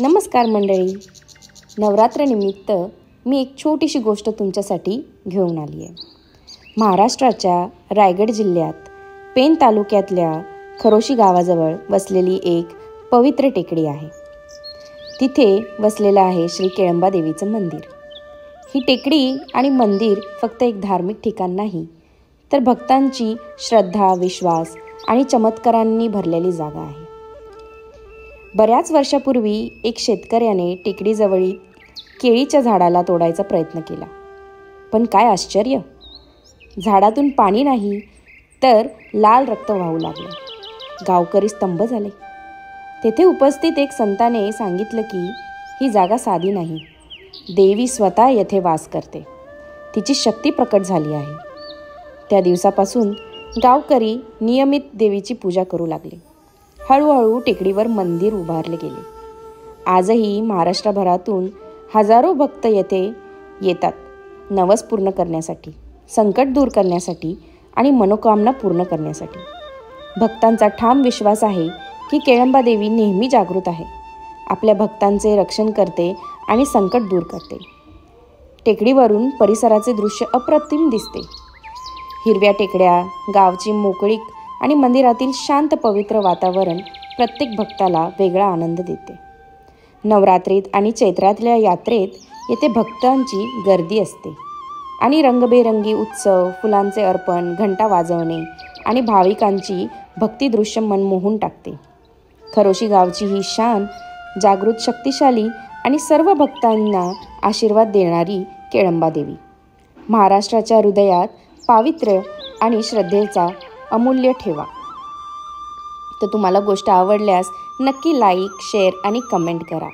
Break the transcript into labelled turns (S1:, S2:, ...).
S1: नमस्कार मंडळी. नवरात्रनिमित्त मी एक छोटीशी गोष्ट तुमच्यासाठी घेऊन आली आहे. महाराष्ट्राच्या रायगड जिल्ह्यात पेण तालुक्यातल्या खरोशी गावाजवळ वसलेली एक पवित्र टेकडी आहे. तिथे वसलेलं आहे श्री केळंबा देवीचं मंदिर. ही टेकडी आणि मंदिर फक्त एक धार्मिक ठिकाण नाही, तर भक्तांची श्रद्धा, विश्वास आणि चमत्कारांनी भरलेली जागा आहे. बऱ्याच वर्षापूर्वी एक शेतकऱ्याने टेकडीजवळील केळीच्या झाडाला तोडायचा प्रयत्न केला. पण काय आश्चर्य! झाडातून पाणी नाही, तर लाल रक्त वाहू लागलं. गावकरी स्तंभ झाले. तेथे उपस्थित एक संताने सांगितलं की ही जागा साधी नाही, देवी स्वतः येथे वास करते. तिची शक्ती प्रकट झाली आहे. त्या दिवसापासून गावकरी नियमित देवीची पूजा करू लागले. हळूहळू टेकडीवर मंदिर उभारले गेले. आजही महाराष्ट्रभरातून हजारो भक्त येथे येतात, नवस पूर्ण करण्यासाठी, संकट दूर करण्यासाठी आणि मनोकामना पूर्ण करण्यासाठी. भक्तांचा ठाम विश्वास आहे की केळंबा देवी नेहमी जागृत आहे, आपल्या भक्तांचे रक्षण करते आणि संकट दूर करते. टेकडीवरून परिसराचे दृश्य अप्रतिम दिसते. हिरव्या टेकड्या, गावची मोकळीक आणि मंदिरातील शांत पवित्र वातावरण प्रत्येक भक्ताला वेगळा आनंद देते. नवरात्रीत आणि चैत्रातल्या यात्रेत येथे भक्तांची गर्दी असते आणि रंगबेरंगी उत्सव, फुलांचे अर्पण, घंटा वाजवणे आणि भाविकांची भक्तिदृश्य मन मोहून टाकते. खरोशी गावची ही शान, जागृत, शक्तिशाली आणि सर्व भक्तांना आशीर्वाद देणारी केळंबा देवी महाराष्ट्राच्या हृदयात पावित्र्य आणि श्रद्धेचा अमूल्य ठेवा. तर तुम्हाला गोष्ट आवडल्यास नक्की लाईक, शेअर आणि कमेंट करा.